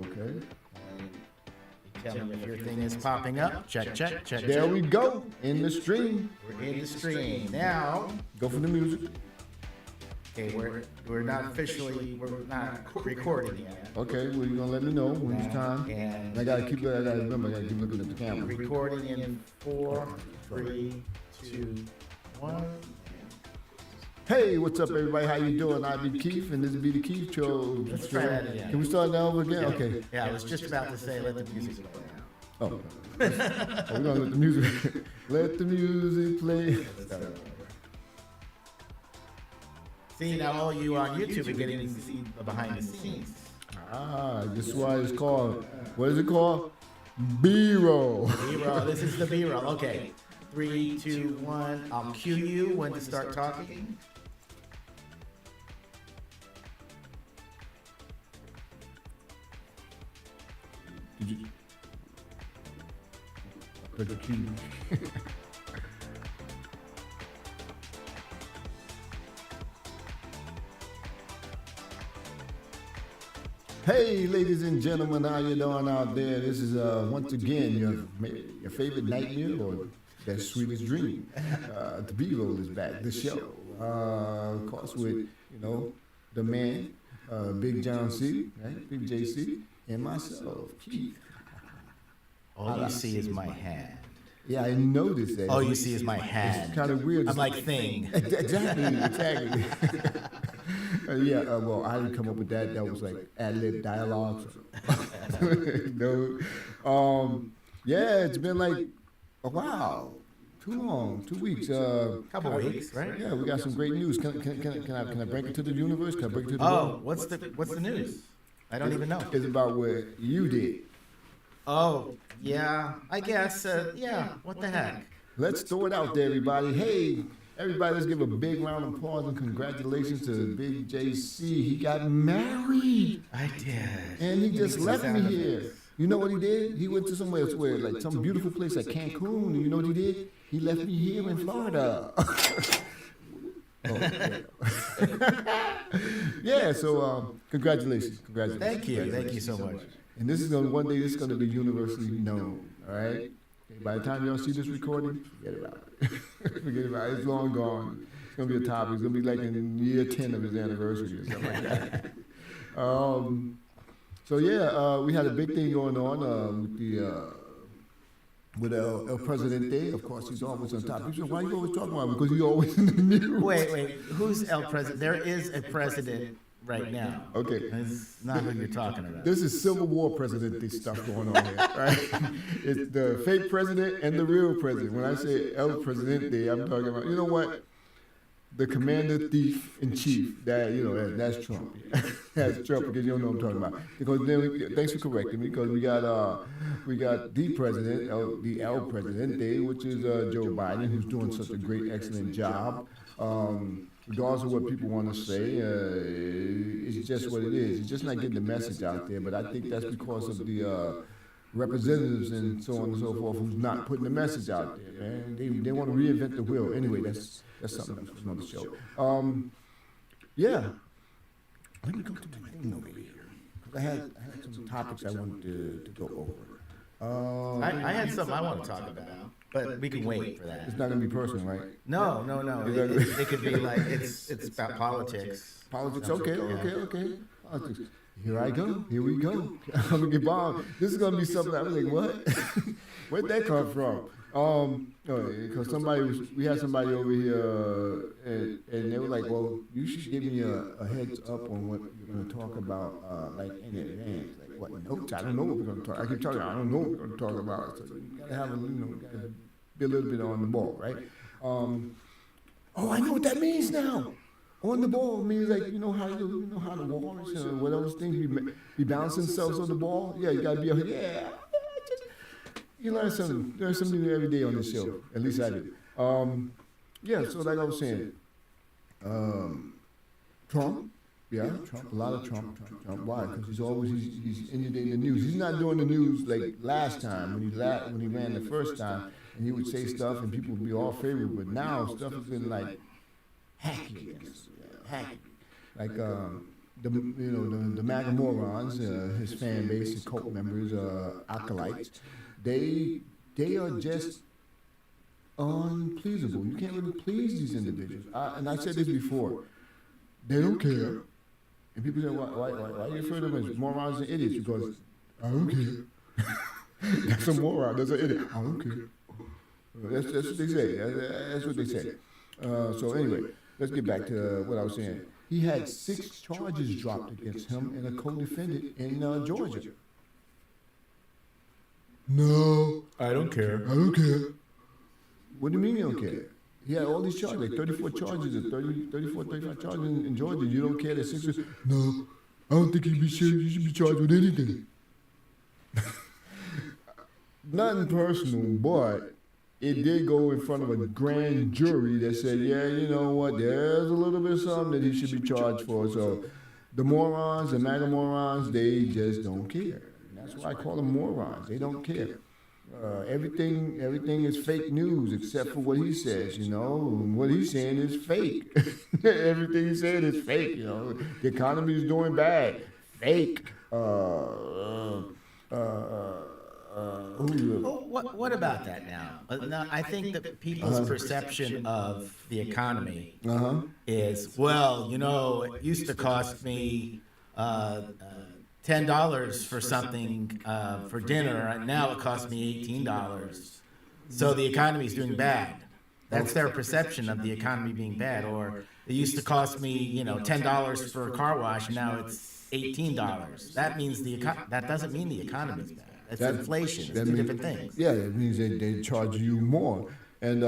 Okay. Tell me if your thing is popping up. Check. There we go. In the stream. We're in the stream. Now, Go for the music. okay, we're not recording yet. Okay, well, you're going to let me know when it's time. And I got to keep looking at the camera. recording in 4, 3, 2, 1. Hey, what's up, everybody? How you doing? I be Keith, and this will be the Keith Show. Let's try that again. Can we start that over again? Okay. Yeah, I was just about to say let the music play now. Oh. We're going to let the music, let the music play. See, now all you on YouTube are getting to see the behind the scenes. Ah, this is why it's called, what is it called? B-roll. B-roll, this is the B-roll. Okay, 3, 2, 1. I'll cue you when to start talking. Did you? Put the key. Hey, ladies and gentlemen, how you doing out there? This is once again your favorite nightmare or that sweetest dream. The B-roll is back. The show, of course, with the man, Big John C, right? Big JC, and myself, Keith. All you see is my hand. Yeah, I noticed that. All you see is my hand. It's kind of weird. I'm like thing. Exactly. Well, I didn't come up with that. That was like ad-lib dialogue. Yeah, it's been like a while. Too long. 2 weeks. Couple weeks, right? Yeah, we got some great news. Can I break it to the universe? Can I break it to the world? What's the news? I don't even know. It's about what you did. Oh, yeah. I guess. Yeah. What the heck? Let's throw it out there, everybody. Hey, everybody, let's give a big round of applause and congratulations to Big JC. He got married. I did. And he just left me here. You know what he did? He went to somewhere, like some beautiful place like Cancun. And you know what he did? He left me here in Florida. Yeah, so congratulations. Thank you so much. And this is one day this is going to be universally known, all right? By the time y'all see this recording, forget about it. Forget about it. It's long gone. It's going to be a topic. It's going to be like in year 10 of his anniversary or something like that. So yeah, we had a big thing going on with El Presidente. Of course, he's always on top. He said, why are you always talking about him? Because he's always in the news. Wait. Who's El President? There is a president right now. Okay. It's not who you're talking about. This is Civil War Presidente stuff going on here, right? It's the fake president and the real president. When I say El Presidente, I'm talking about, you know what? The commander thief in chief. That's Trump. That's Trump, because you don't know what I'm talking about. Because then thanks for correcting me, because we got the president, the El Presidente, which is Joe Biden, who's doing such a great, excellent job. Regardless of what people want to say, it's just what it is. It's just not getting the message out there. But I think that's because of the representatives and so on and so forth who's not putting the message out there, man. They want to reinvent the wheel. Anyway, that's something else for another show. Yeah. Let me go to my thing over here. I had some topics I wanted to go over. I had something I want to talk about. But we can wait for that. It's not going to be personal, right? No. It could be like, it's about politics. Politics, okay. Politics. Here I go. Here we go. I'm going to get bombed. This is going to be something I was like, what? Where'd that come from? Because we had somebody over here, and they were like, well, you should give me a heads up on what you're going to talk about, like in advance. Like, what notes? I don't know what we're going to talk. I keep telling you, I don't know what we're going to talk about. So you got to have gotta be a little bit on the ball, right? I know what that means now. On the ball means like how the Walrus and what those things be balancing themselves on the ball. Yeah, you got to be you learn something new every day on this show. At least I do. So like I was saying, Trump. Yeah, Trump. A lot of Trump. Why? Because he's in the news. He's not doing the news like last time when he ran the first time, and he would say stuff and people would be all favorable. But now stuff has been like hacky. Like the MAGA morons, his fan base, his cult members, acolytes, they are just unpleasable. You can't really please these individuals. And I said this before. They don't care. And people say, why are you refer to them as morons and idiots? Because I don't care. That's a moron. That's an idiot. I don't care. That's what they say. That's what they say. So anyway, let's get back to what I was saying. He had 6 charges dropped against him and a co-defendant in Georgia. No. I don't care. I don't care. What do you mean you don't care? He had all these charges, like 34 charges, 35 charges in Georgia. You don't care that 6 is... No, I don't think he should be charged with anything. Nothing personal, but it did go in front of a grand jury that said, yeah, you know what, there's a little bit of something that he should be charged for. So the morons, the MAGA morons, they just don't care. And that's why I call them morons. They don't care. Everything is fake news except for what he says, you know. What he's saying is fake. Everything he's saying is fake, you know. The economy is doing bad. Fake. What about that now? Now, I think that people's perception of the economy is, well, you know, it used to cost me $10 for something for dinner, and now it costs me $18. So the economy is doing bad. That's their perception of the economy being bad. Or it used to cost me, you know, $10 for a car wash, and now it's $18. That means that doesn't mean the economy is bad. It's inflation. It's two different things. Yeah, it means they charge you more. And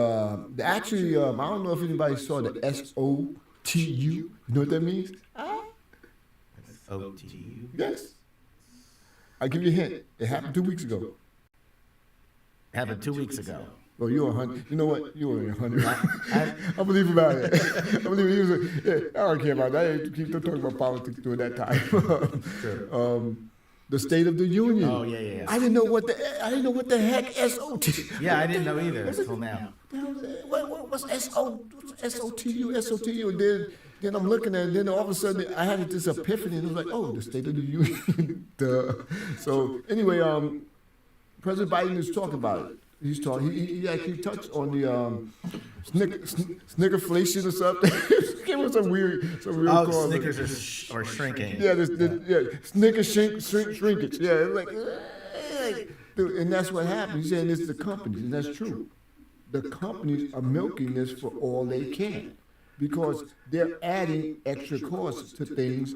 actually, I don't know if anybody saw the SOTU. You know what that means? SOTU? Yes. I'll give you a hint. It happened 2 weeks ago. It happened 2 weeks ago. Well, you're 100. You know what? You were 100. I believe about it. I believe he was. I don't care about that. I keep talking about politics during that time. Sure. The State of the Union. Oh yeah. I didn't know what the heck SOT. Yeah, I didn't know either until now. What's SOTU? And then I'm looking at it, and then all of a sudden I had this epiphany, and I was like, oh, the State of the Union. Duh. So anyway, President Biden is talking about it. He's talking. He actually touched on the snickerflation or something. It was some weird cause. Snickers are shrinking. Yeah, Snickers shrinkage. Yeah, it's like, dude, and that's what happened. He's saying it's the companies, and that's true. The companies are milking this for all they can because they're adding extra costs to things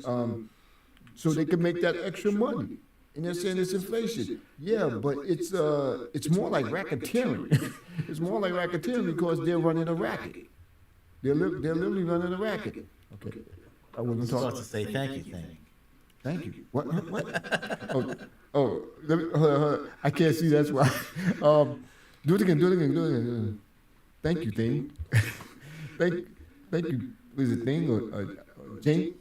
so they can make that extra money. And they're saying it's inflation. Yeah, but it's more like racketeering. It's more like racketeering because they're running a racket. They're literally running a racket. Okay. I wasn't talking. Supposed to say thank you thing. Thank you. What? Let me, hold on. I can't see. That's why. Do it again. Thank you, thing. thank you. Was it thing or Jane?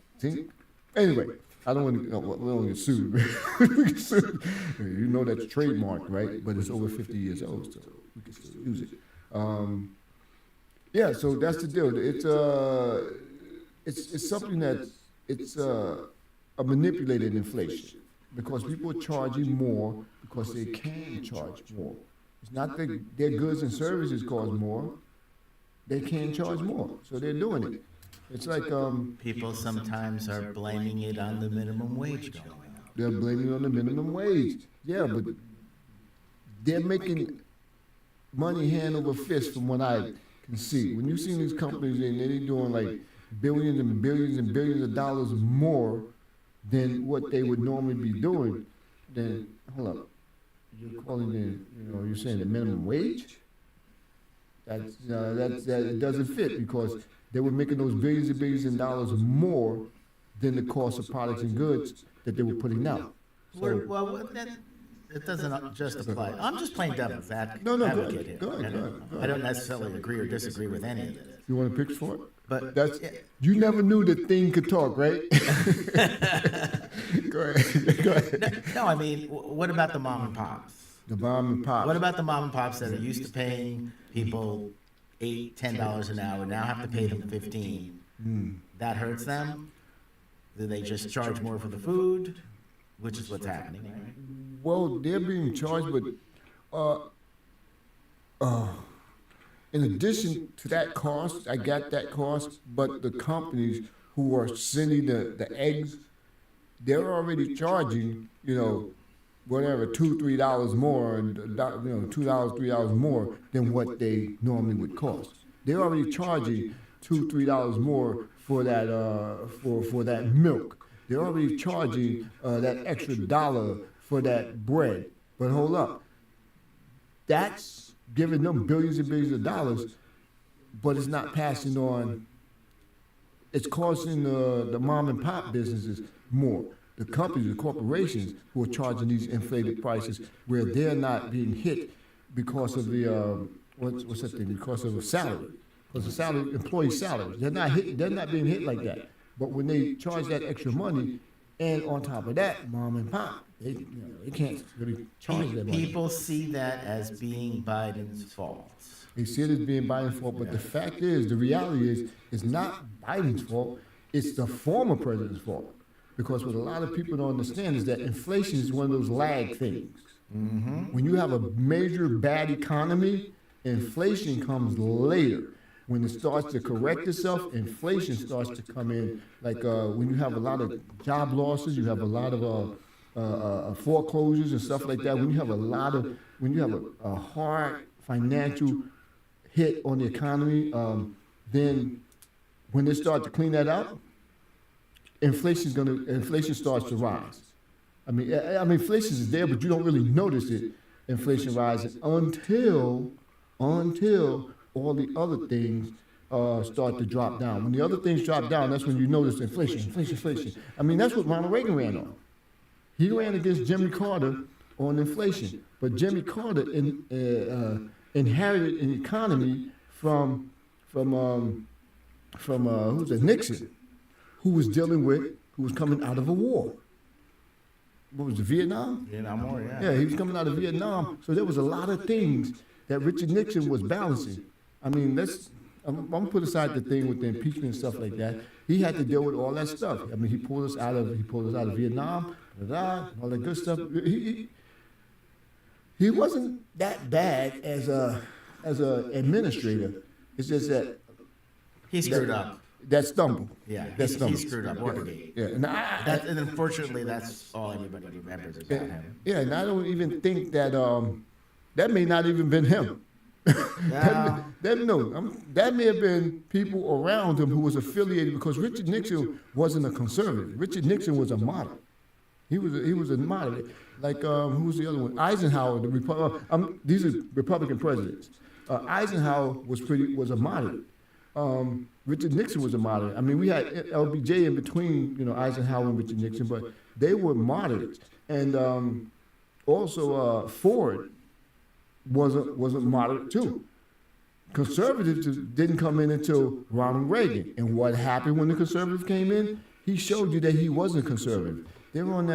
Anyway. I don't want to. We don't get sued. We get sued. You know that's trademarked, right? But it's over 50 years old, so we can still use it. Yeah, so that's the deal. It's something that it's a manipulated inflation because people are charging more because they can charge more. It's not that their goods and services cost more; they can charge more, so they're doing it. It's like people sometimes are blaming it on the minimum wage going up. They're blaming it on the minimum wage. Yeah, but they're making money hand over fist from what I can see. When you see these companies and they're doing like billions and billions and billions of dollars more than what they would normally be doing, then hold up. You're calling it, you're saying the minimum wage? That it doesn't fit because they were making those billions and billions of dollars more than the cost of products and goods that they were putting out. So, well, it doesn't just apply. I'm just playing devil's advocate. No, here. Go ahead. I don't necessarily agree or disagree with any of it. You want to pick for it? But you never knew the thing could talk, right? Go ahead. No, I mean, what about the mom and pops? The mom and pops. What about the mom and pops that are used to paying people $8, $10 an hour, now have to pay them $15? That hurts them? Do they just charge more for the food, which is what's happening, right? Well, they're being charged, but in addition to that cost, I got that cost, but the companies who are sending the eggs, they're already charging, whatever, $2-3 more, and $2, $3 more than what they normally would cost. They're already charging $2-3 more for that for that milk. They're already charging that extra dollar for that bread. But hold up, that's giving them billions and billions of dollars, but it's not passing on. It's costing the mom and pop businesses more. The companies, the corporations who are charging these inflated prices, where they're not being hit because of the what's that thing? Because of the salary, because the salary, employee salaries. They're not being hit like that. But when they charge that extra money, and on top of that, mom and pop, they can't really charge that money. People see that as being Biden's fault. They see it as being Biden's fault, but the fact is, the reality is, it's not Biden's fault. It's the former president's fault. Because what a lot of people don't understand is that inflation is one of those lag things. Mm-hmm. When you have a major bad economy, inflation comes later. When it starts to correct itself, inflation starts to come in. Like when you have a lot of job losses, you have a lot of foreclosures and stuff like that. When you have a hard financial hit on the economy, then when they start to clean that up, inflation starts to rise. I mean, inflation is there, but you don't really notice it. Inflation rises until all the other things start to drop down. When the other things drop down, that's when you notice inflation. I mean, that's what Ronald Reagan ran on. He ran against Jimmy Carter on inflation, but Jimmy Carter inherited an economy from Nixon, who was coming out of a war. What was it, Vietnam? Vietnam War, yeah. Yeah, he was coming out of Vietnam. So there was a lot of things that Richard Nixon was balancing. I mean, I'm going to put aside the thing with the impeachment and stuff like that. He had to deal with all that stuff. I mean, he pulled us out of Vietnam, all that good stuff. He wasn't that bad as a administrator. It's just that he screwed up. That stumble. Yeah, he screwed up Watergate. Yeah, and unfortunately, that's all anybody remembers about him. Yeah, and I don't even think that that may not even been him. That may have been people around him who was affiliated, because Richard Nixon wasn't a conservative. Richard Nixon was a moderate. He was a moderate. Like who was the other one? Eisenhower. These are Republican presidents. Eisenhower was a moderate. Richard Nixon was a moderate. I mean, we had LBJ in between, Eisenhower and Richard Nixon, but they were moderates. And also Ford was a moderate too. Conservatives didn't come in until Ronald Reagan. And what happened when the conservatives came in? He showed you that he wasn't conservative. They were on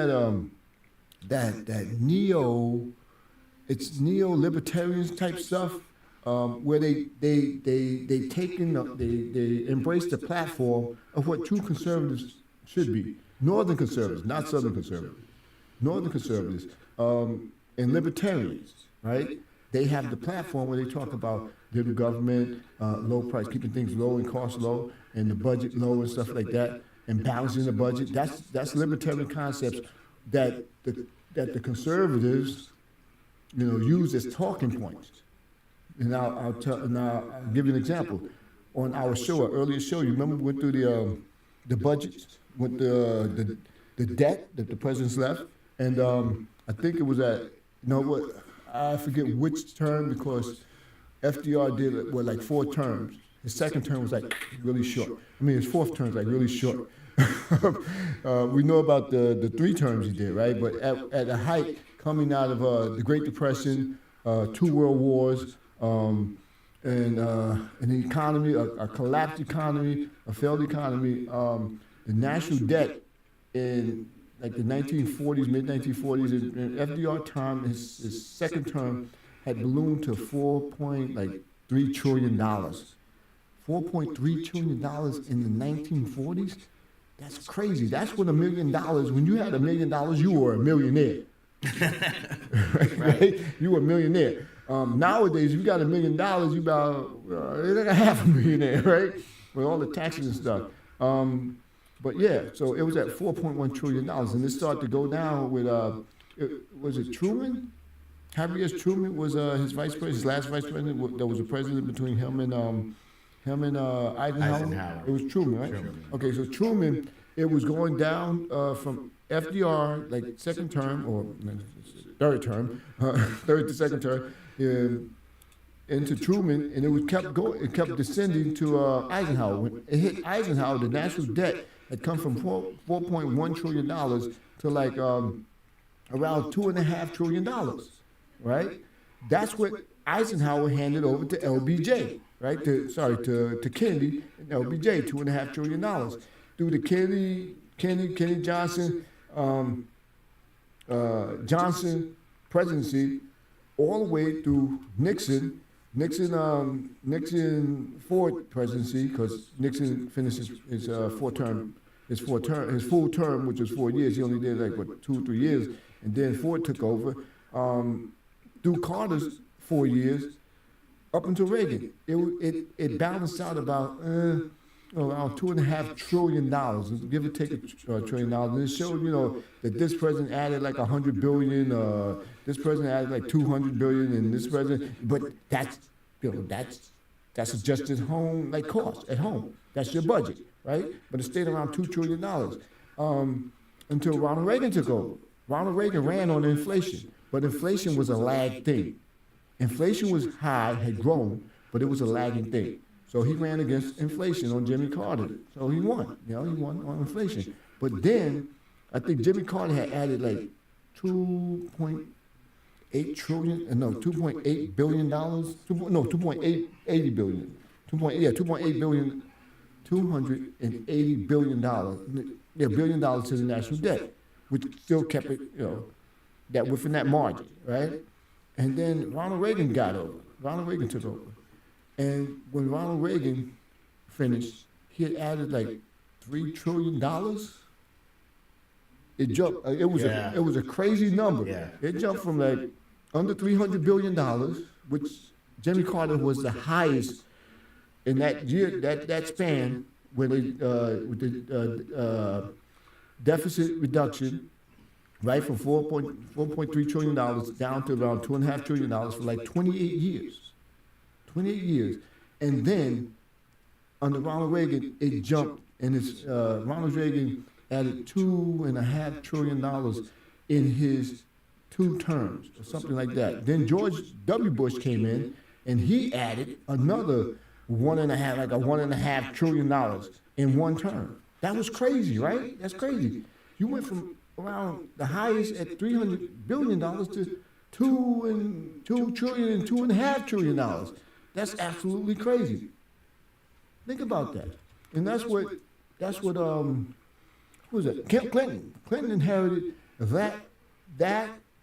that neo-libertarian type stuff. Where they embrace the platform of what true conservatives should be. Northern conservatives, not Southern conservatives. Northern conservatives and libertarians, right? They have the platform where they talk about little government, low price, keeping things low and costs low, and the budget low and stuff like that, and balancing the budget. That's libertarian concepts that the conservatives, use as talking points. And I'll give you an example. On our show, our earlier show, you remember we went through the budgets, with the debt that the president's left, and I think it was I forget which term, because FDR did like 4 terms. His second term was like really short. I mean, his fourth term was like really short. We know about the 3 terms he did, right? But at a height coming out of the Great Depression, 2 world wars. And an economy, a collapsed economy, a failed economy, the national debt in like the 1940s, mid-1940s, in FDR time, his second term had ballooned to $4.3 trillion. $4.3 trillion in the 1940s? That's crazy. That's when $1 million, when you had $1 million, you were a millionaire. Right? You were a millionaire. Nowadays, if you got $1 million, you about like a half a millionaire, right? With all the taxes and stuff. But yeah, so it was at $4.1 trillion, and it started to go down with was it Truman? Harry S. Truman was his vice president, his last vice president. There was a president between him and Eisenhower. It was Truman, right? Truman. Okay, so Truman, it was going down from FDR, like second term or third term, third to second term, into Truman, and it was kept going. It kept descending to Eisenhower. When it hit Eisenhower, the national debt had come from $4.1 trillion to like around $2.5 trillion, right? That's what Eisenhower handed over to LBJ, right? To Kennedy and LBJ, $2.5 trillion through the Kennedy Johnson presidency, all the way through Nixon Ford presidency, because Nixon finished his full term, which was 4 years. He only did like 2 or 3 years, and then Ford took over. Through Carter's 4 years, up until Reagan, it balanced out about around $2.5 trillion, give or take $1 trillion. And it showed, that this president added like $100 billion, this president added like $200 billion, and this president. But that's just his home cost at home. That's your budget, right? But it stayed around $2 trillion until Ronald Reagan took over. Ronald Reagan ran on inflation, but inflation was a lag thing. Inflation was high, had grown, but it was a lagging thing. So he ran against inflation on Jimmy Carter. So he won. He won on inflation. But then I think Jimmy Carter had added like $2.8 trillion. No, $2.8 billion. $2.80 billion. $2.8 billion. $280 billion. Yeah, $1 billion to the national debt, which still kept it, that within that margin, right? And then Ronald Reagan got over. Ronald Reagan took over. And when Ronald Reagan finished, he had added like $3 trillion. It jumped. It was a crazy number. Yeah. It jumped from like under $300 billion, which Jimmy Carter was the highest in that year, that span, with the deficit reduction, right, from $4.3 trillion down to around $2.5 trillion for like 28 years. 28 years. And then under Ronald Reagan, it jumped, and Ronald Reagan added $2.5 trillion in his 2 terms, or something like that. Then George W. Bush came in, and he added another $1.5 trillion in 1 term. That was crazy, right? That's crazy. You went from around the highest at $300 billion to $2 trillion and $2.5 trillion. That's absolutely crazy. Think about that. And that's what who was it? Clinton. Clinton inherited that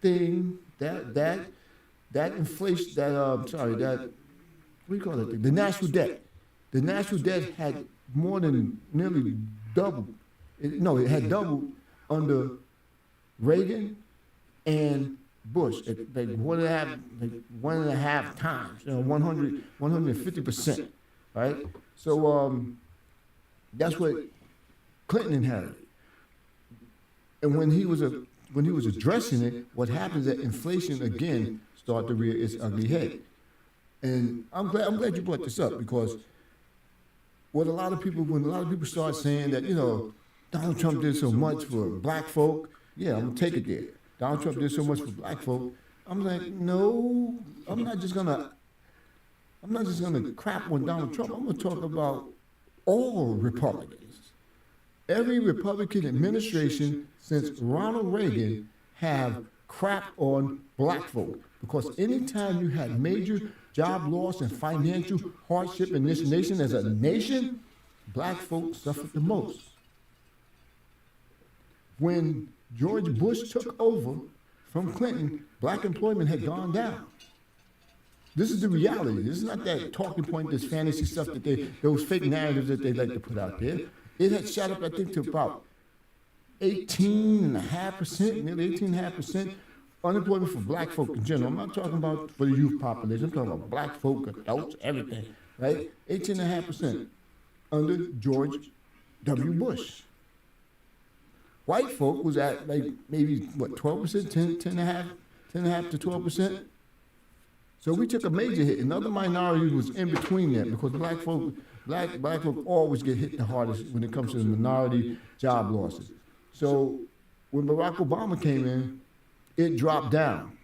thing, that inflation, what do you call it? The national debt. The national debt had more than nearly doubled. It had doubled under Reagan and Bush, at like 1.5 times, 150%, right? So that's what Clinton inherited. And when he was addressing it, what happens is that inflation again started to rear its ugly head. And I'm glad you brought this up, because when a lot of people start saying that Donald Trump did so much for black folk, yeah, I'm gonna take it there. Donald Trump did so much for black folk. I'm like, no, I'm not just gonna crap on Donald Trump. I'm gonna talk about all Republicans. Every Republican administration since Ronald Reagan have crap on black folk, because anytime you had major job loss and financial hardship in this nation as a nation, black folk suffered the most. When George Bush took over from Clinton, black employment had gone down. This is the reality. This is not that talking point, this fantasy stuff those fake narratives that they like to put out there. it had shot up, I think, to about 18.5%, nearly 18.5% unemployment for black folk in general. I'm not talking about for the youth population. I'm talking about black folk, adults, everything, right? 18.5% under George W. Bush. White folk was at like maybe, what, 12%, 10.5 to 12%. So we took a major hit. And other minorities was in between that because black folk always get hit the hardest when it comes to the minority job losses. So when Barack Obama came in, it dropped down.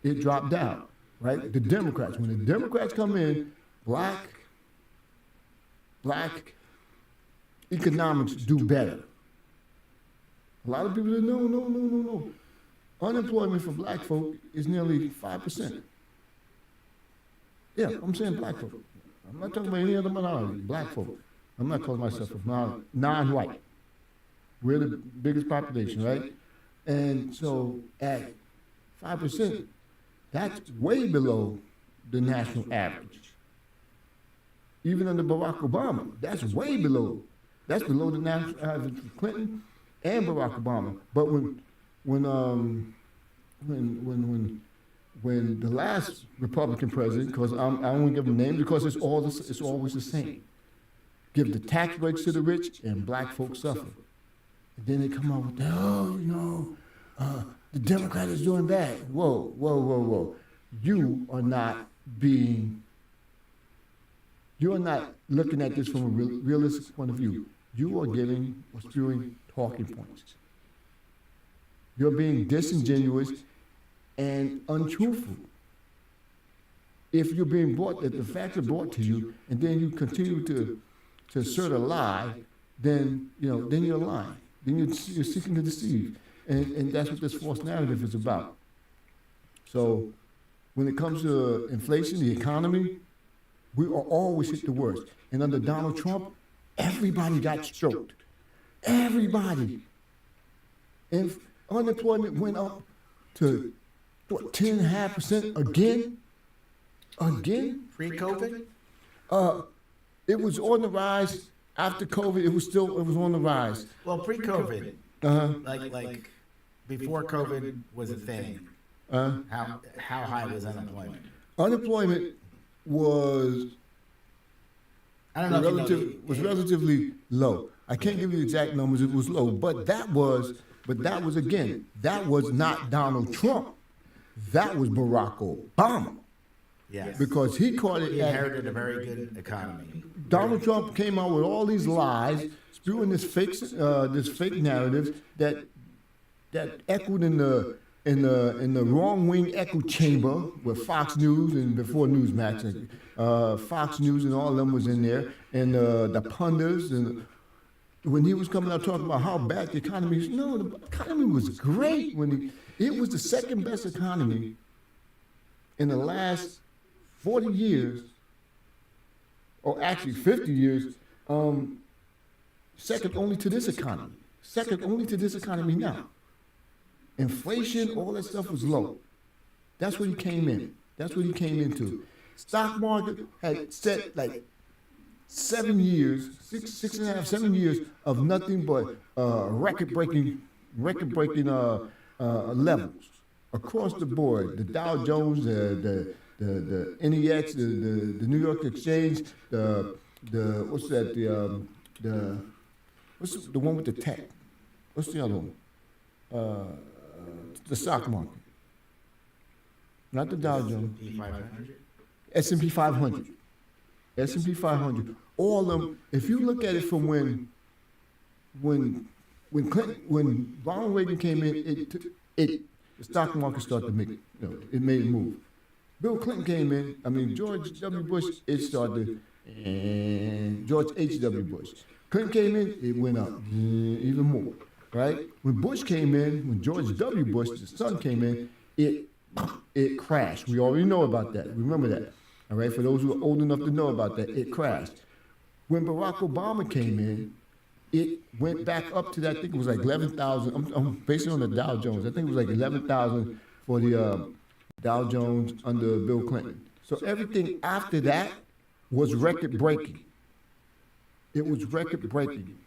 It dropped down, right? The Democrats, when the Democrats come in, black economics do better. A lot of people say, no. Unemployment for black folk is nearly 5%. Yeah, I'm saying black folk. I'm not talking about any other minority, black folk. I'm not calling myself a minority, non-white. We're the biggest population, right? And so at 5%, that's way below the national average. Even under Barack Obama, that's way below. That's below the national average for Clinton and Barack Obama. But when the last Republican president, because I don't want to give them names because it's always the same. Give the tax breaks to the rich and black folks suffer. And then they come out with the Democrat is doing bad. Whoa. You are not looking at this from a realistic point of view. You are giving or spewing talking points. You're being disingenuous and untruthful. If you're being brought, that the facts are brought to you, and then you continue to assert a lie, then you're lying. Then you're seeking to deceive, and that's what this false narrative is about. So, when it comes to inflation, the economy, we are always hit the worst. And under Donald Trump, everybody got stroked. Everybody. And unemployment went up to 10.5% again. Pre-COVID? It was on the rise. After COVID, it was on the rise. Well, pre-COVID, like before COVID was a thing. How high was unemployment? Unemployment was relatively low. I can't give you the exact numbers. It was low, but that was not Donald Trump. That was Barack Obama. Yes. Because he called it. He inherited a very good economy. Donald Trump came out with all these lies, spewing this fake narrative that echoed in the wrong wing echo chamber with Fox News and before Newsmax, Fox News and all of them was in there, and the pundits, and when he was coming out talking about how bad the economy is, no, the economy was great. It was the second best economy in the last 40 years, or actually 50 years, second only to this economy. Second only to this economy now. Inflation, all that stuff was low. That's what he came in. That's what he came into. Stock market had set like 7 years, 6.5, 7 years of nothing but record-breaking levels across the board. The Dow Jones, the NEX, the New York Exchange, the one with the tech? What's the other one? The stock market. Not the Dow Jones. S&P 500. S&P 500. All of them. If you look at it from when Ronald Reagan came in, the stock market started to make it made a move. Bill Clinton came in. George W. Bush, it started, and George H.W. Bush. Clinton came in, it went up even more, right? When Bush came in, when George W. Bush, the son, came in, it crashed. We already know about that. Remember that, all right? For those who are old enough to know about that, it crashed. When Barack Obama came in, it went back up to that. I think it was like 11,000. I'm based on the Dow Jones. I think it was like 11,000 for the Dow Jones under Bill Clinton. So everything after that was record breaking. It was record-breaking,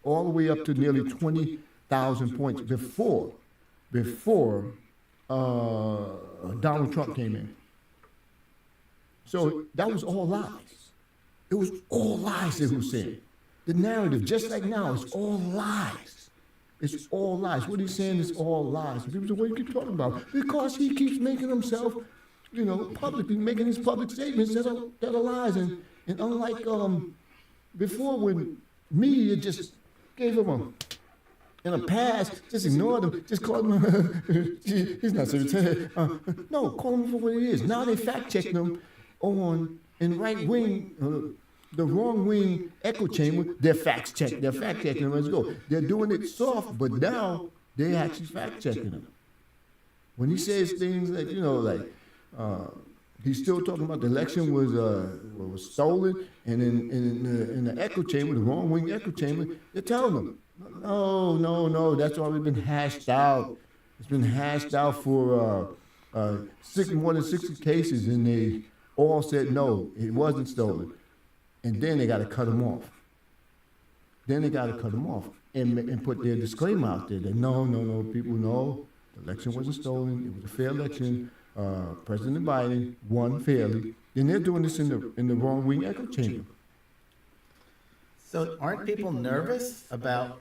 all the way up to nearly 20,000 points before Donald Trump came in. So that was all lies. It was all lies that he was saying. The narrative, just like now, is all lies. It's all lies. What he's saying is all lies. People say, what do you keep talking about? Because he keeps making himself, publicly making his public statements that are lies. And unlike before, when media just gave him in the past, just ignored him, just called him, he's not serious. No, call him for what he is. Now they fact-checking him in right wing, the wrong wing echo chamber, they're fact-checking him, let's go. They're doing it soft, but now they're actually fact-checking him. When he says things like, he's still talking about the election was stolen, and in the echo chamber, the wrong wing echo chamber, they're telling him, no, that's already been hashed out. It's been hashed out for more than 60 cases, and they all said no, it wasn't stolen. And then they got to cut him off. And put their disclaimer out there that no, people know the election wasn't stolen. It was a fair election. President Biden won fairly. And they're doing this in the wrong wing echo chamber. So aren't people nervous about,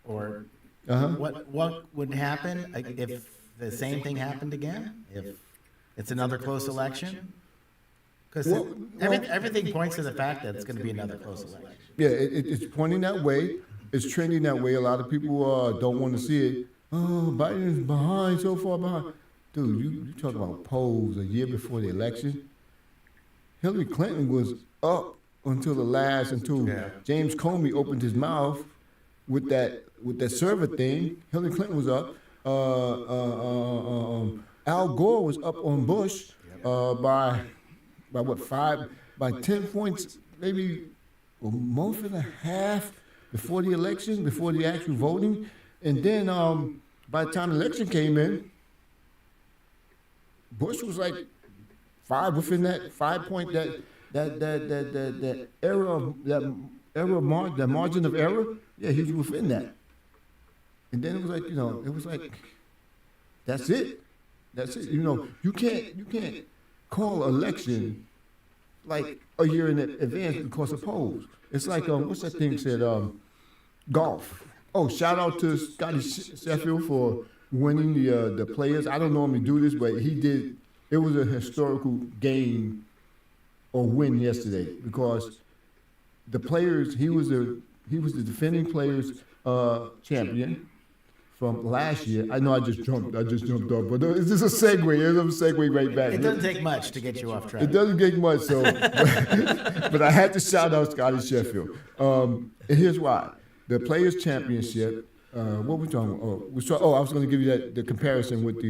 or what would happen if the same thing happened again? If it's another close election? Because everything points to the fact that it's going to be another close election. Yeah, it's pointing that way. It's trending that way. A lot of people don't want to see it. Oh, Biden is behind, so far behind. Dude, you talk about polls a year before the election. Hillary Clinton was up until James Comey opened his mouth with that server thing. Hillary Clinton was up. Al Gore was up on Bush by 10 points, maybe a month and a half before the election, before the actual voting. And then by the time the election came in, Bush was like within that 5 point, that margin of error. Yeah, he was within that. And then it was like, that's it. You can't call election like a year in advance because of polls. It's like what's that thing said? Golf. Oh, shout out to Scotty Sheffield for winning the Players. I don't normally do this, but he did. It was a historical game or win yesterday because the Players. He was the defending Players champion from last year. I know I just jumped off, but it's just a segue. It's a segue right back. It doesn't take much to get you off track. It doesn't take much, so but I had to shout out Scotty Sheffield. And here's why: the Players Championship. What were we talking about? I was going to give you the comparison with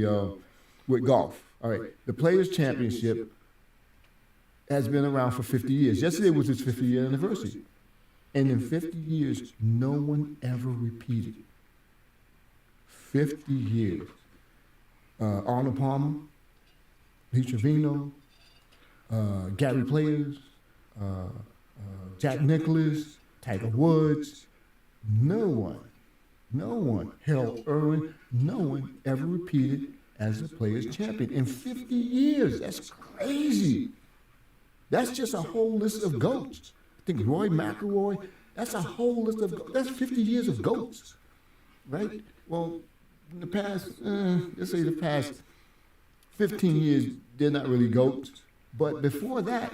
with golf. All right, the Players Championship has been around for 50 years. Yesterday was its 50-year anniversary, and in 50 years, no one ever repeated. 50 years. Arnold Palmer, Lee Trevino, Gary Players, Jack Nicklaus, Tiger Woods. No one, Harold Irwin, no one ever repeated as a Players champion in 50 years. That's crazy. That's just a whole list of GOATs. I think Roy McIlroy, that's a whole list of GOATs. That's 50 years of GOATs, right? Well, in the past, let's say the past 15 years, they're not really GOATs. But before that,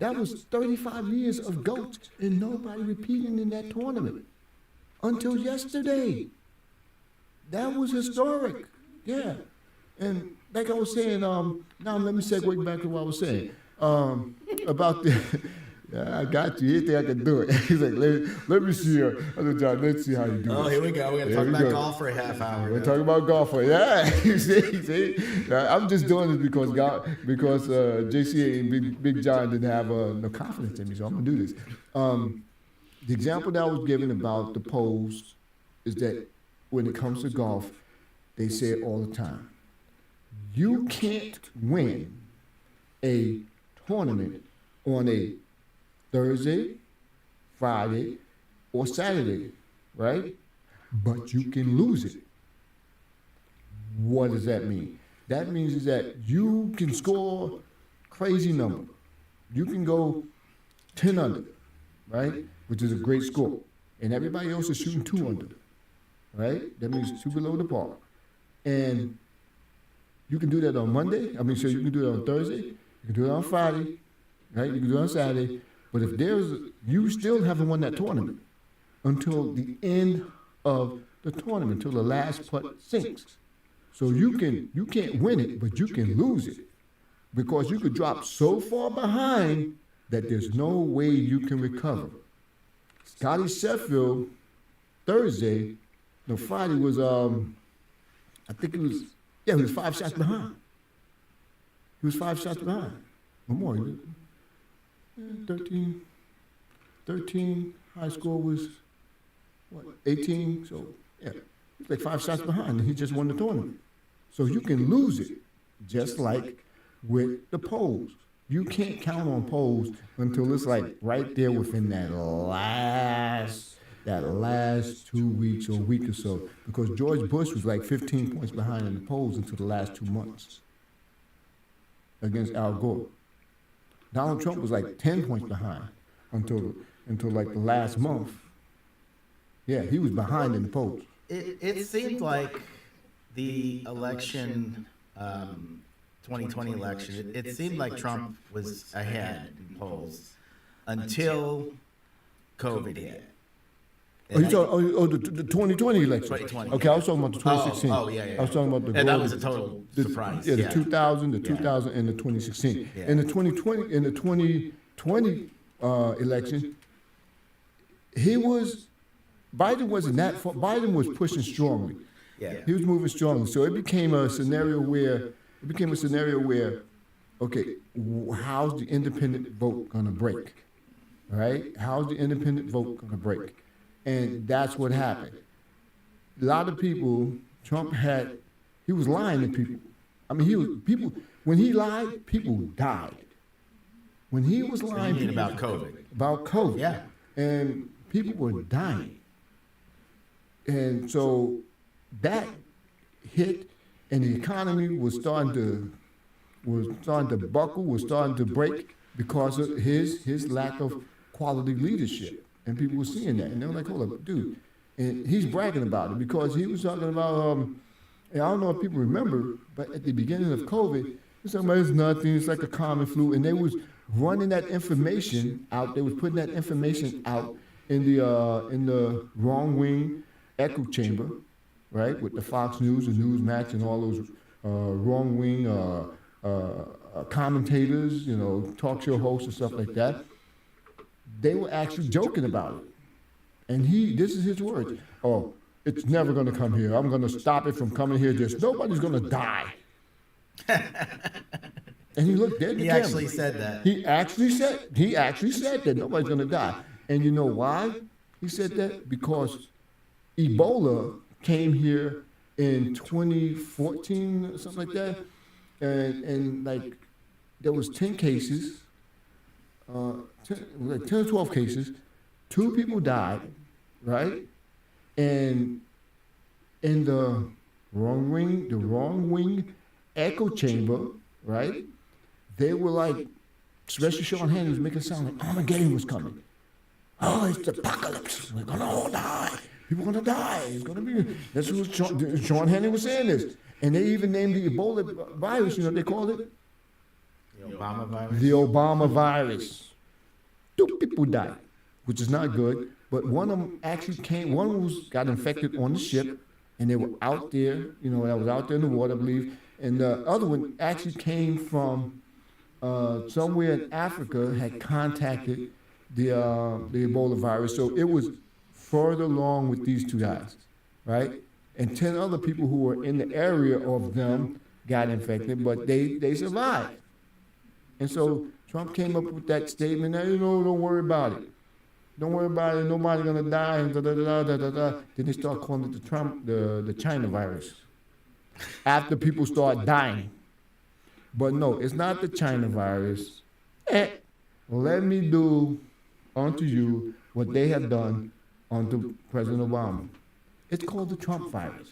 that was 35 years of GOATs and nobody repeating in that tournament until yesterday. That was historic. Yeah. And like I was saying, now let me segue back to what I was saying about the. Yeah, I got you. You think I can do it? He's like, let me see. John, let's see how you do it. Oh, here we go. We're going to talk about golf for a half hour. We're talking about golf for you see. I'm just doing this because JC and Big John didn't have no confidence in me, so I'm going to do this. The example that I was given about the polls is that when it comes to golf, they say it all the time. You can't win a tournament on a Thursday, Friday, or Saturday, right? But you can lose it. What does that mean? That means is that you can score crazy number. You can go 10 under, right? Which is a great score. And everybody else is shooting 2 under, right? That means 2 below the par. And you can do that on Monday. So you can do it on Thursday. You can do it on Friday, right? You can do it on Saturday. But if you still haven't won that tournament until the end of the tournament, until the last putt sinks. So you can't win it, but you can lose it because you could drop so far behind that there's no way you can recover. Scotty Sheffield, Friday was, I think it was, he was 5 shots behind. He was 5 shots behind. No more. 13, high score was, 18? So, yeah, he's like 5 shots behind, and he just won the tournament. So you can lose it, just like with the polls. You can't count on polls until it's like right there within that last 2 weeks or week or so, because George Bush was like 15 points behind in the polls until the last 2 months against Al Gore. Donald Trump was like 10 points behind until like the last month. Yeah, he was behind in the polls. It seemed like the election, 2020 election, it seemed like Trump was ahead in polls until COVID hit. The 2020 election. 2020. Okay, I was talking about the 2016. Yeah. I was talking about the. And that was a total surprise. Yeah, the 2000, the 2000, and the 2016. Yeah. In the 2020 election, Biden wasn't that far. Biden was pushing strongly. Yeah. He was moving strongly. So it became a scenario where, okay, how's the independent vote going to break? All right? How's the independent vote going to break? And that's what happened. A lot of people, he was lying to people. When he lied, people died. When he was lying You mean about COVID. About COVID. Yeah. And people were dying. And so that hit, and the economy was starting to buckle, was starting to break because of his lack of quality leadership. And people were seeing that, and they were like, hold up, dude. And he's bragging about it because he was talking about, and I don't know if people remember, but at the beginning of COVID, he was talking about it's nothing, it's like a common flu, and they was running that information out, they was putting that information out in the wrong wing echo chamber, right, with the Fox News and Newsmax and all those wrong wing commentators, talk show hosts and stuff like that. They were actually joking about it. And this is his words. Oh, it's never going to come here. I'm going to stop it from coming here. Nobody's going to die. And he looked dead in the camera. He actually said that. He actually said that nobody's going to die. And you know why he said that? Because Ebola came here in 2014 or something like that. And like there was 10 cases. 10 or 12 cases, 2 people died, right? And in the wrong wing echo chamber, right? They were like, especially Sean Hannity was making it sound like Armageddon was coming. Oh, it's the apocalypse. We're gonna all die. People are gonna die. It's gonna be. That's what Sean Hannity was saying this, and they even named the Ebola virus. You know what they called it? The Obama virus. 2 people died, which is not good. But one of them actually got infected on the ship, and they were out there, that was out there in the water, I believe. And the other one actually came from somewhere in Africa, had contacted the Ebola virus. So it was further along with these 2 guys, right? And 10 other people who were in the area of them got infected, but they survived. And so Trump came up with that statement that, don't worry about it. Don't worry about it. Nobody's going to die. And Then they start calling it the China virus. After people start dying. But no, it's not the China virus. Let me do onto you what they have done onto President Obama. It's called the Trump virus.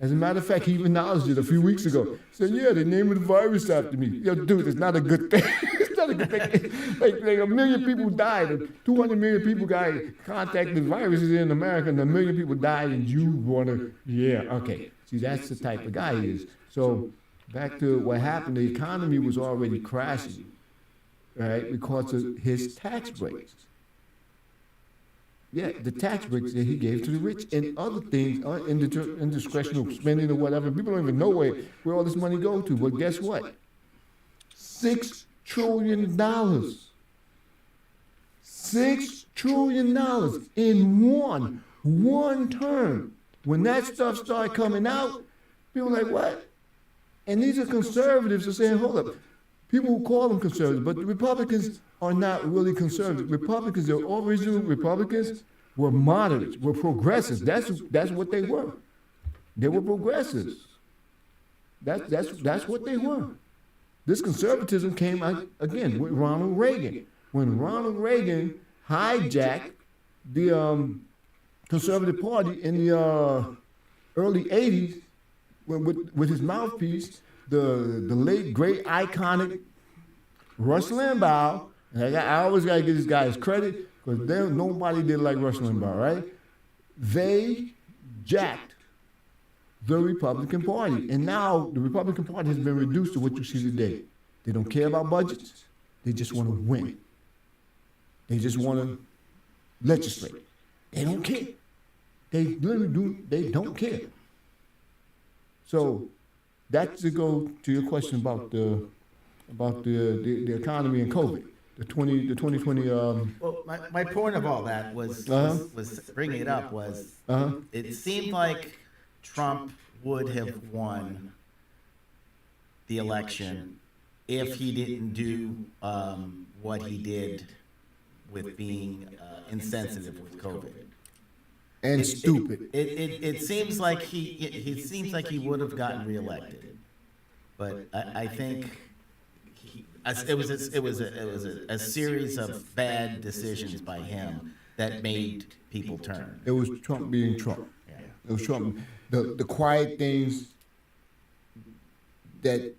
As a matter of fact, he even acknowledged it a few weeks ago. He said, yeah, they named the virus after me. Yo, dude, it's not a good thing. It's not a good thing. Like 1 million people died. 200 million people got contacted viruses in America, and 1 million people died, and you want to, yeah, okay. See, that's the type of guy he is. So back to what happened, the economy was already crashing, right, because of his tax breaks. Yeah, the tax breaks that he gave to the rich and other things, indiscretional spending or whatever. People don't even know where all this money go to. But guess what? $6 trillion. $6 trillion in one term. When that stuff started coming out, people were like, what? And these are conservatives who are saying, hold up. People who call them conservatives, but the Republicans are not really conservative. Republicans, the original Republicans, were moderates, were progressives. That's what they were. They were progressives. That's what they were. This conservatism came out again with Ronald Reagan. When Ronald Reagan hijacked the Conservative Party in the early '80s with his mouthpiece, the late great iconic Rush Limbaugh. And I always got to give this guy his credit because nobody did like Rush Limbaugh, right? They jacked the Republican Party. And now the Republican Party has been reduced to what you see today. They don't care about budgets. They just want to win. They just want to legislate. They don't care. They literally do. They don't care. So that's to go to your question about the economy and COVID. The 2020. Well, my point of all that was bringing it up was it seemed like Trump would have won the election if he didn't do what he did with being insensitive with COVID. And stupid. It seems like he would have gotten reelected, but I think it was a series of bad decisions by him that made people turn. It was Trump being Trump. Yeah. It was Trump. The quiet things, that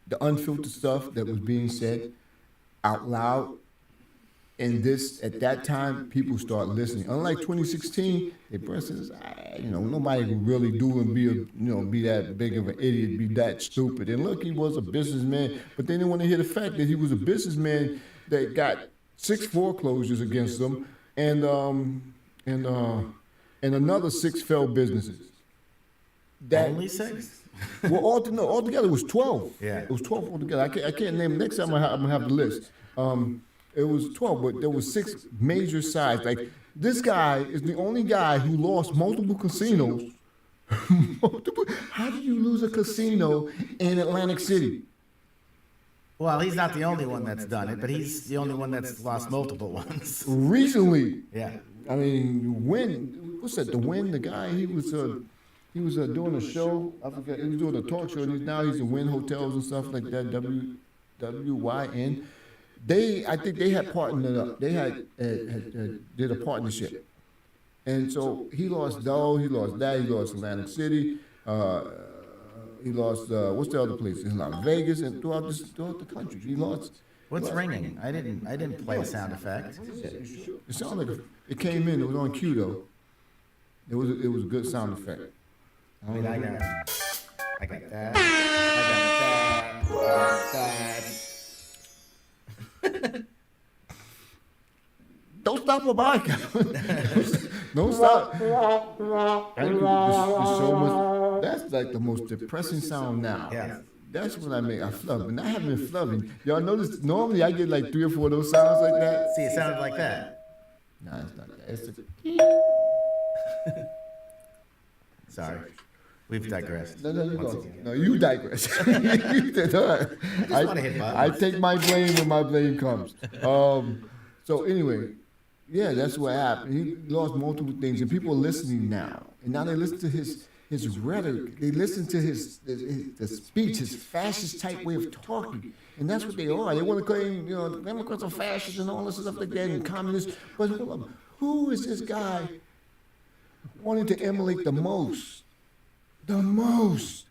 the unfiltered stuff that was being said out loud. And this, at that time, people start listening. Unlike 2016, the person says, nobody can really do and be that big of an idiot, be that stupid. And look, he was a businessman, but they didn't want to hear the fact that he was a businessman that got 6 foreclosures against him, and another 6 failed businesses. Only 6? Well, altogether it was 12. Yeah, it was 12 altogether. I can't name. Next time I'm gonna have the list. It was 12, but there was 6 major sides. Like, this guy is the only guy who lost multiple casinos. How do you lose a casino in Atlantic City? Well, he's not the only one that's done it, but he's the only one that's lost multiple ones. Recently. Yeah. I mean, the guy, he was doing a show. I forget, he was doing a talk show, and now he's in Wynn Hotels and stuff like that, WYN. I think they had partnered up. They had did a partnership, and so he lost Doe, he lost that, he lost Atlantic City, he lost what's the other place? In Las Vegas and throughout the country. He lost. What's ringing? I didn't play a sound effect. It sounded like it came in. It was on cue though. It was a good sound effect. I got that. I got that. Don't stop a bike. Don't stop. That's like the most depressing sound now. Yeah. That's what I make. I flub, and I haven't been flubbing. Y'all notice? Normally I get like 3 or 4 of those sounds like that. See, it sounded like that. Nah, it's not that. It's Sorry. We've digressed. No, you go. No, you digress. You did, all right. I take my blame when my blame comes. So anyway, yeah, that's what happened. He lost multiple things, and people are listening now. And now they listen to his rhetoric. They listen to his speech, his fascist type way of talking. And that's what they are. They want to claim, Democrats are fascists and all this stuff like that and communists. But hold on. Who is this guy wanting to emulate the most? The most.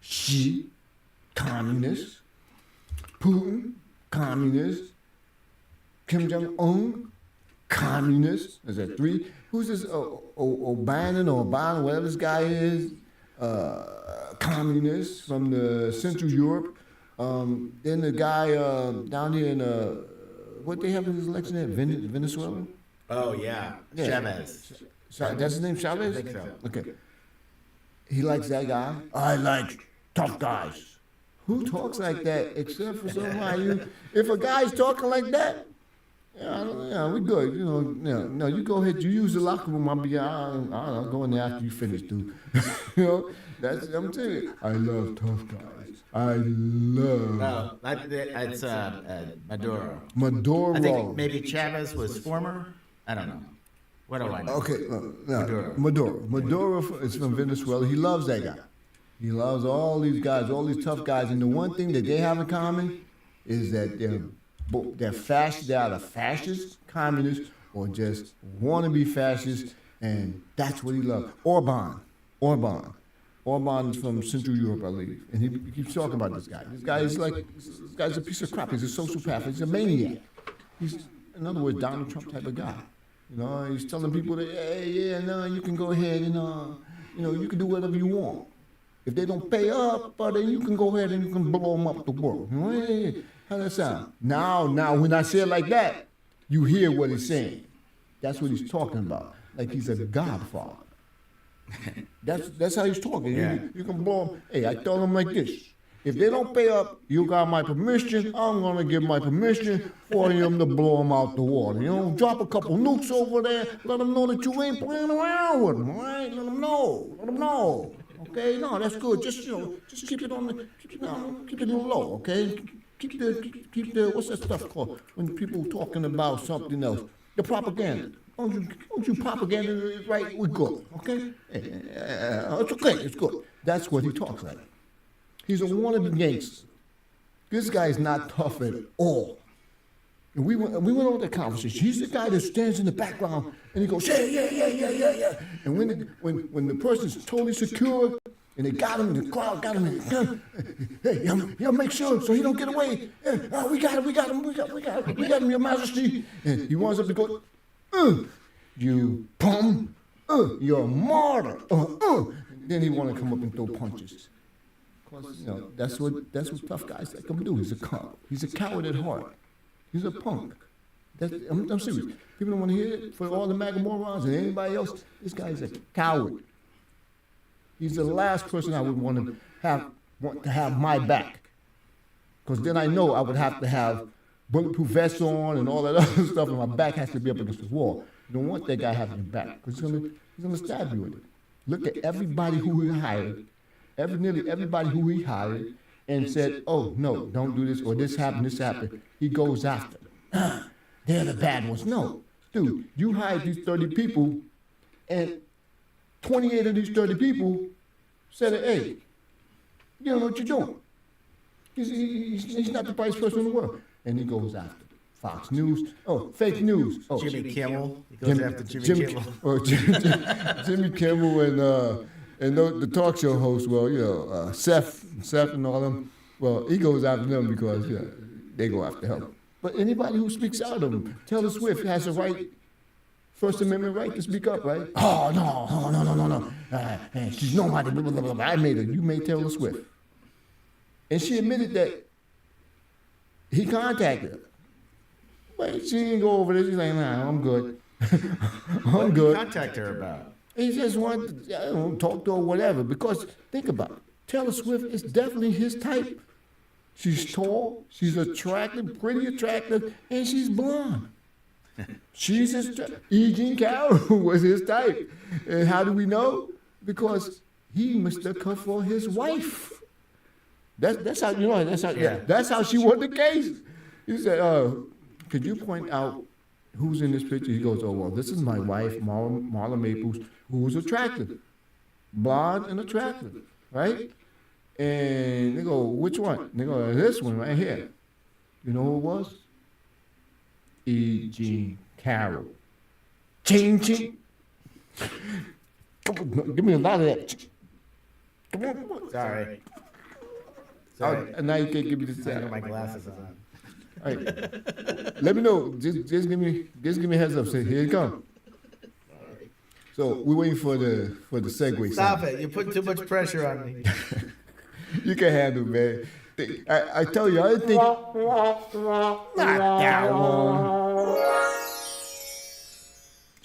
Xi, communist. Putin, communist. Kim Jong-un, communist. Is that 3? Who's this? Obama, whatever this guy is. Communist from the Central Europe. Then the guy down here in what they have in his election at Venezuela. Oh yeah, Chavez. That's his name, Chavez. I think so. Okay. He likes that guy. I like tough guys. Who talks like that except for somebody? If a guy's talking like that, we good. No, you go ahead. You use the locker room. I'll go in there after you finish, dude. I'm telling you. I love tough guys. I love. No, it's Maduro. Maduro. I think maybe Chavez was former. I don't know. What do I know? Okay, Maduro. Maduro is from Venezuela. He loves that guy. He loves all these guys, all these tough guys. And the one thing that they have in common is that they're fascist. They're either fascists, communists, or just want to be fascists. And that's what he loves. Orban is from Central Europe, I believe. And he keeps talking about this guy. This guy's a piece of crap. He's a sociopath. He's a maniac. He's, in other words, Donald Trump type of guy. He's telling people that, you can go ahead and, you can do whatever you want. If they don't pay up, then you can go ahead and you can blow them up the world. How that sound? Now, when I say it like that, you hear what he's saying. That's what he's talking about. Like he's a godfather. That's how he's talking. Yeah. You can blow them. Hey, I tell them like this. If they don't pay up, you got my permission. I'm going to give my permission for them to blow them out the water. Drop a couple nukes over there. Let them know that you ain't playing around with them, all right? Let them know. Okay? No, that's good. Just keep it on keep it low, okay? Keep the, what's that stuff called? When people talking about something else. The propaganda. Don't you propaganda it right? We're good, okay? It's okay. It's good. That's what he talks like. He's a wannabe gangster. This guy is not tough at all. And we went over the conversation. He's the guy that stands in the background and he goes, yeah. And when the person's totally secure and they got him, the crowd got him, hey, make sure so he don't get away. We got him, Your Majesty. And he winds up to go, you bum, you're a martyr. Then he want to come up and throw punches. That's what tough guys like him do. He's a coward. He's a coward at heart. He's a punk. I'm serious. People don't want to hear it. For all the MAGA morons and anybody else, this guy's a coward. He's the last person I would want to have my back. Because then I know I would have to have bulletproof vests on and all that other stuff, and my back has to be up against the wall. You don't want that guy having your back, because he's gonna stab you with it. Look at everybody who he hired. Nearly everybody who he hired and said, oh, no, don't do this, or this happened. He goes after them. They're the bad ones. No. Dude, you hired these 30 people, and 28 of these 30 people said, hey, you don't know what you're doing. He's not the brightest person in the world. And he goes after them. Fox News. Oh, fake news. Oh, Jimmy Kimmel. He goes after Jimmy Kimmel. Oh, Jimmy Kimmel and the talk show hosts, Seth and all them, he goes after them because they go after him. But anybody who speaks out of them, Taylor Swift has a right, First Amendment right to speak up, right? Oh, no. She's nobody, blah, blah, blah, blah. I made her. You made Taylor Swift. And she admitted that he contacted her. But she didn't go over this. She's like, nah, I'm good. I'm good. What did he contact her about? He just wanted to talk to her or whatever. Because think about it. Taylor Swift is definitely his type. She's tall, she's attractive, pretty attractive, and she's blonde. She's his type. E. Jean Carroll was his type. And how do we know? Because he mistook her for his wife. That's how that's how she won the case. He said, could you point out who's in this picture? He goes, oh, well, this is my wife, Marla Maples, who was attractive. blonde and attractive, right? And they go, which one? And they go, this one right here. You know who it was? E. Jean Carroll. Ching, ching. Come on, give me a lot of that. Come on. Sorry. And now you can't give me this. I got my glasses on. All right. Let me know. Just give me a heads up. Say, here it comes. So we're waiting for the segue. Stop it! You put too much pressure on me. You can handle it, man. I tell you, I didn't think. Not that one.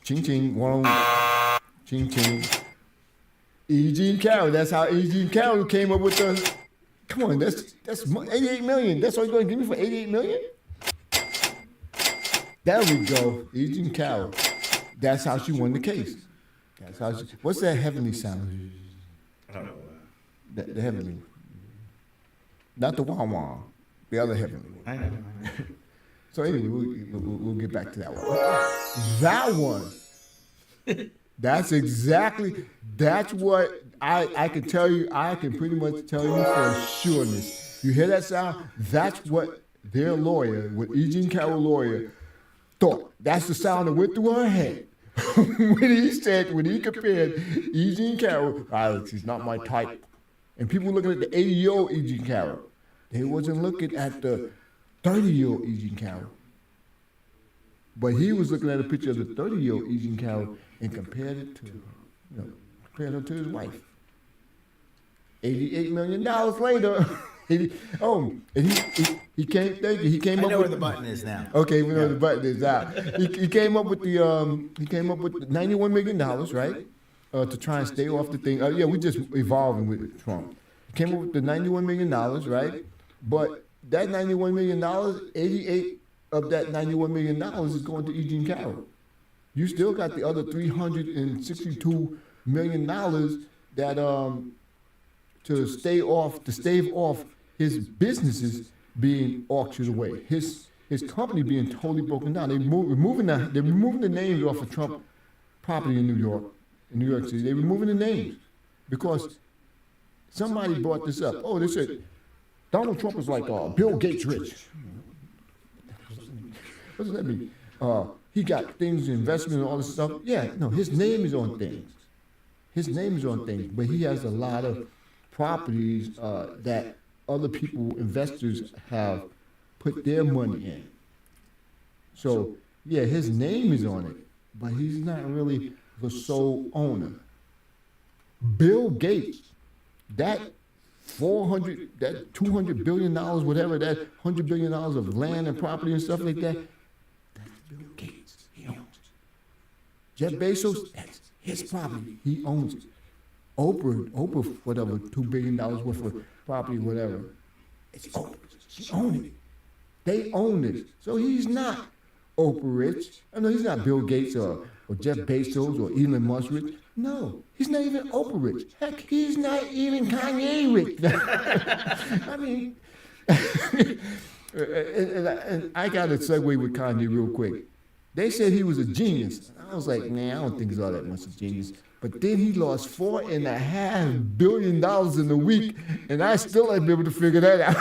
Ching ching, wong. Ching ching. E. Jean Carroll. That's how E. Jean Carroll came up with the. Come on, that's 88 million. That's all you're going to give me for 88 million? There we go. E. Jean Carroll. That's how she won the case. That's how she, what's that heavenly sound? I don't know. The heavenly. Not the wah-wah. The other heavenly. I know. So anyway, we'll get back to that one. That one. That's what I can tell you. I can pretty much tell you for sureness. You hear that sound? That's what their lawyer, what E. Jean Carroll lawyer, thought. That's the sound that went through her head. when he compared E. Jean Carroll, she's not my type. And people were looking at the 80-year-old E. Jean Carroll. They wasn't looking at the 30-year-old E. Jean Carroll. But he was looking at a picture of the 30-year-old E. Jean Carroll and compared it to, compared her to his wife. $88 million later. He came. Thank you. He came up. I know with where the button is now. Okay, we know where the button is out. He came up with the $91 million, right? To try and stay off the thing. We just evolving with Trump. He came up with the $91 million, right? But that $91 million, 88 of that $91 million is going to E. Jean Carroll. You still got the other $362 million that to stave off his businesses being auctioned away. His company being totally broken down. They're removing the names off of Trump property in New York City. They're removing the names because somebody brought this up. Oh, they said Donald Trump is like Bill Gates rich. What does that mean? He got things, investment and all this stuff. Yeah, no, his name is on things. His name is on things, but he has a lot of properties that other people, investors, have put their money in. So, yeah, his name is on it, but he's not really the sole owner. Bill Gates, that $200 billion, whatever, that $100 billion of land and property and stuff like that, that's Bill Gates. He owns it. Jeff Bezos, that's his property. He owns it. Oprah, whatever, $2 billion worth of property, whatever. It's Oprah. She owns it. They own it. So he's not Oprah rich. I know he's not Bill Gates or Jeff Bezos or Elon Musk rich. No, he's not even Oprah rich. Heck, he's not even Kanye rich. I mean, and I got to segue with Kanye real quick. They said he was a genius. I was like, nah, I don't think he's all that much of a genius. But then he lost $4.5 billion in a week, and I still ain't been able to figure that out.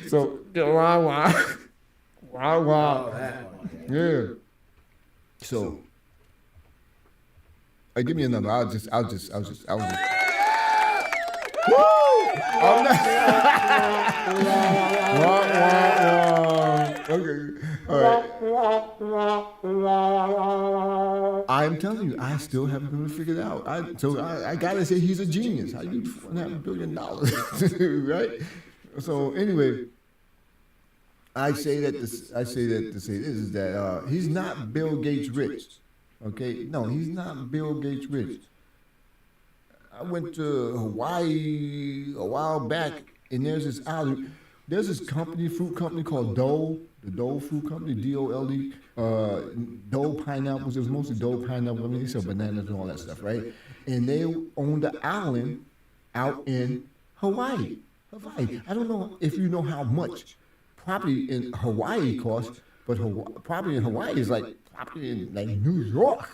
So, wow. Yeah. So, give me another. I'll just. Woo! Okay. All right. I'm telling you, I still haven't been able to figure it out. I gotta say he's a genius. How you $4.5 billion, right? So anyway, I say that to say this is that he's not Bill Gates rich. Okay, no, he's not Bill Gates rich. I went to Hawaii a while back, and there's this fruit company called Dole, the Dole Fruit Company, D-O-L-E, Dole pineapples. It was mostly Dole pineapples. I mean, they sell bananas and all that stuff, right? And they owned the island out in Hawaii. I don't know if you know how much property in Hawaii costs, but property in Hawaii is like property in like New York.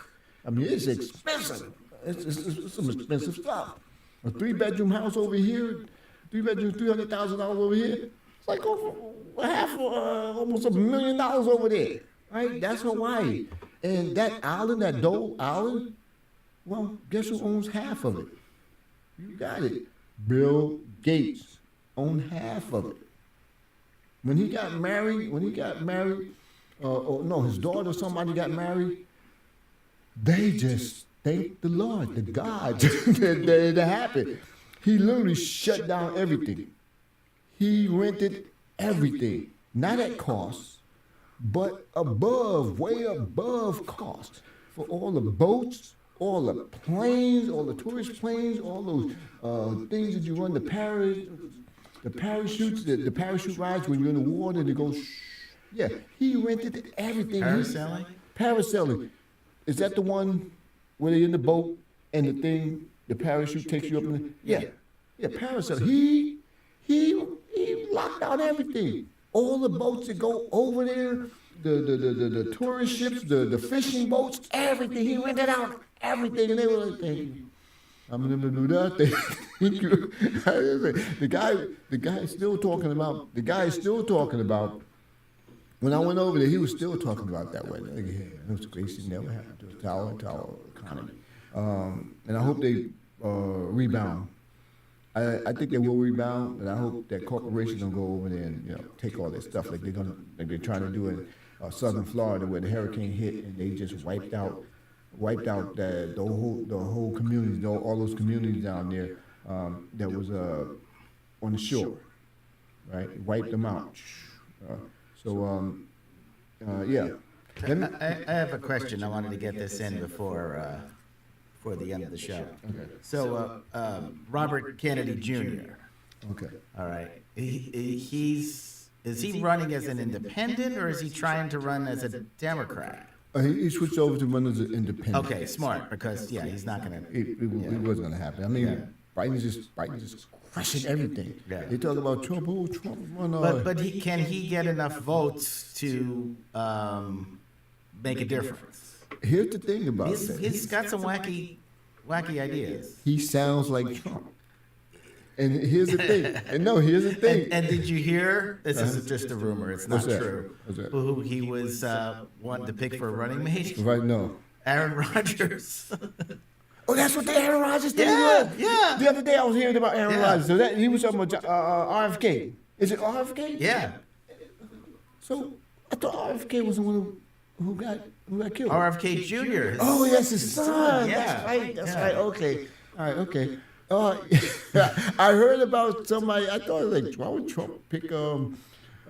I mean, it's expensive. it's some expensive stuff. A 3-bedroom house over here, 3-bedroom, $300,000 over here. It's like over almost $1 million over there, right? That's Hawaii. And that island, that Dole Island, well, guess who owns half of it? You got it. Bill Gates owned half of it. When he got married, his daughter or somebody got married, they just thanked the Lord, the God that happened. He literally shut down everything. He rented everything, not at cost, but way above cost for all the boats, all the planes, all the tourist planes, all those things that you run, the parachutes, the parachute rides when you're in the water and it goes, yeah, he rented everything. Parasailing? Parasailing. Is that the one where they're in the boat and the parachute takes you up in the, yeah, parasailing. He locked down everything. All the boats that go over there, the tourist ships, the fishing boats, everything. He rented out everything, and they were like, thank you. I'm going to do that. Thank you. The guy is still talking about. When I went over there, he was still talking about that way. Like, yeah, it was crazy. Never happened to our economy. And I hope they rebound. I think they will rebound, and I hope that corporations don't go over there and take all this stuff like they're trying to do in southern Florida where the hurricane hit and they just wiped out the whole community, all those communities down there that was on the shore, right? Wiped them out. Yeah. I have a question. I wanted to get this in before the end of the show. Okay. So, Robert Kennedy Jr. Okay. All right. Is he running as an independent or is he trying to run as a Democrat? He switched over to run as an independent. Okay, smart, because he's not going to. It wasn't going to happen. I mean, Biden's just crushing everything. Yeah. They talk about Trump. Oh, Trump. But can he get enough votes to make a difference? Here's the thing about that. He's got some wacky ideas. He sounds like Trump. And here's the thing. Here's the thing. And did you hear? This is just a rumor. It's not true. What's that? Who he was wanting to pick for a running mate? Right, no. Aaron Rodgers. Oh, that's what the Aaron Rodgers thing was? Yeah. The other day I was hearing about Aaron Rodgers. So he was talking about RFK. Is it RFK? Yeah. So I thought RFK was the one who got killed. RFK Jr. Oh, yes, his son. Yeah. That's right. Okay. All right, okay. I heard about somebody. I thought why would Trump pick Aaron